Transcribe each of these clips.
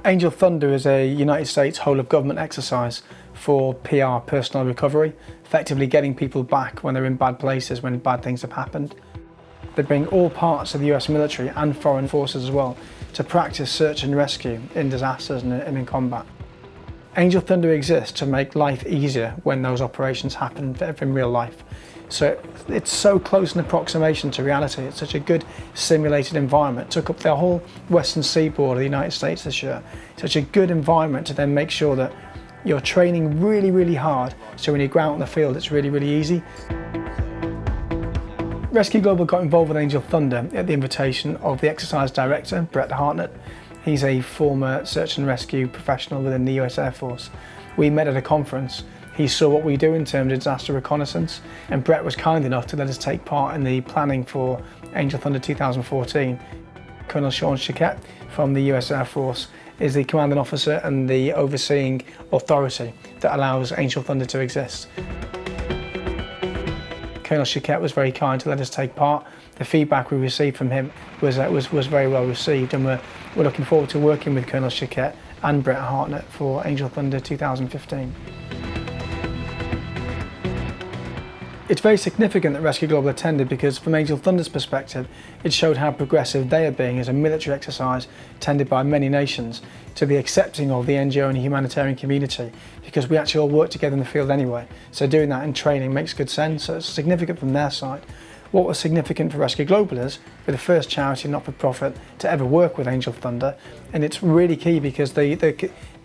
Angel Thunder is a United States whole-of-government exercise for PR, personal recovery, effectively getting people back when they're in bad places, when bad things have happened. They bring all parts of the US military and foreign forces as well to practice search and rescue in disasters and in combat. Angel Thunder exists to make life easier when those operations happen in real life. So it's so close an approximation to reality. It's such a good simulated environment. It took up the whole western seaboard of the United States this year. Such a good environment to then make sure that you're training really, really hard, so when you go out in the field it's really, really easy. Rescue Global got involved with Angel Thunder at the invitation of the exercise director, Brett Hartnett. He's a former search and rescue professional within the US Air Force. We met at a conference. He saw what we do in terms of disaster reconnaissance, and Brett was kind enough to let us take part in the planning for Angel Thunder 2014. Colonel Sean Chiquette from the US Air Force is the commanding officer and the overseeing authority that allows Angel Thunder to exist. Colonel Chiquette was very kind to let us take part. The feedback we received from him was very well received, and we're looking forward to working with Colonel Chiquette and Brett Hartnett for Angel Thunder 2015. It's very significant that Rescue Global attended because from Angel Thunder's perspective, it showed how progressive they are being as a military exercise attended by many nations to be accepting of the NGO and humanitarian community, because we actually all work together in the field anyway. So doing that in training makes good sense, so it's significant from their side. What was significant for Rescue Global is we're the first charity not-for-profit to ever work with Angel Thunder, and it's really key because the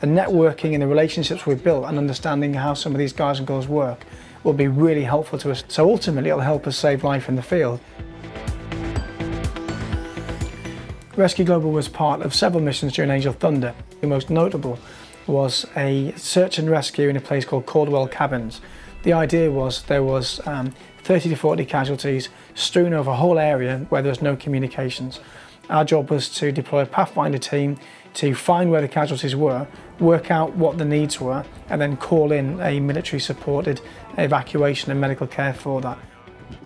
networking and the relationships we've built and understanding how some of these guys and girls work will be really helpful to us. So ultimately it'll help us save life in the field. Rescue Global was part of several missions during Angel Thunder. The most notable was a search and rescue in a place called Caldwell Cabins. The idea was there was 30 to 40 casualties strewn over a whole area where there was no communications. Our job was to deploy a Pathfinder team to find where the casualties were, work out what the needs were, and then call in a military supported evacuation and medical care for that.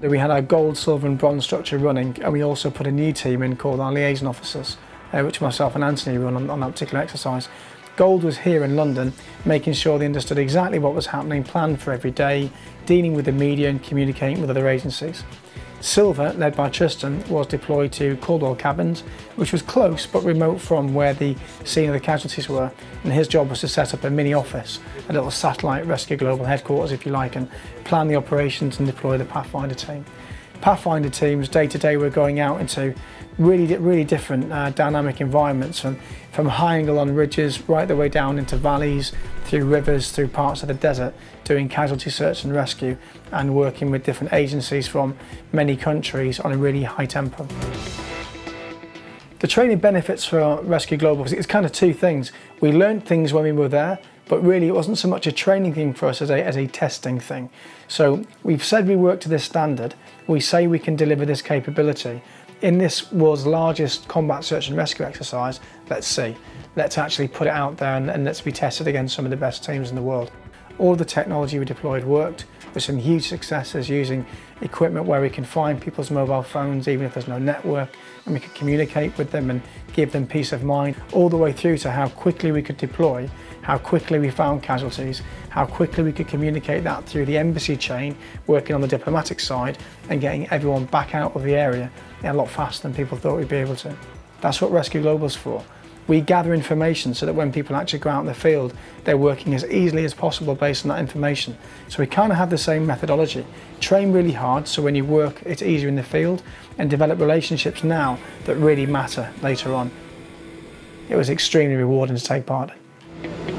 We had our gold, silver and bronze structure running, and we also put a new team in called our liaison officers, which myself and Anthony run on that particular exercise. Gold was here in London, making sure they understood exactly what was happening, planned for every day, dealing with the media and communicating with other agencies. Silver, led by Tristan, was deployed to Caldwell Cabins, which was close but remote from where the scene of the casualties were, and his job was to set up a mini office, a little satellite Rescue Global headquarters if you like, and plan the operations and deploy the Pathfinder team. Pathfinder teams day to day were going out into really different dynamic environments, from high angle on ridges right the way down into valleys, through rivers, through parts of the desert, doing casualty search and rescue and working with different agencies from many countries on a really high tempo. The training benefits for Rescue Global, it's kind of two things. We learned things when we were there, but really it wasn't so much a training thing for us as a testing thing. So we've said we work to this standard, we say we can deliver this capability. In this world's largest combat search and rescue exercise, let's see. Let's actually put it out there and let's be tested against some of the best teams in the world. All the technology we deployed worked, with some huge successes using equipment where we can find people's mobile phones even if there's no network, and we could communicate with them and give them peace of mind, all the way through to how quickly we could deploy, how quickly we found casualties, how quickly we could communicate that through the embassy chain, working on the diplomatic side and getting everyone back out of the area a lot faster than people thought we'd be able to. That's what Rescue Global's for. We gather information so that when people actually go out in the field, they're working as easily as possible based on that information. So we kind of have the same methodology. Train really hard so when you work it's easier in the field, and develop relationships now that really matter later on. It was extremely rewarding to take part in.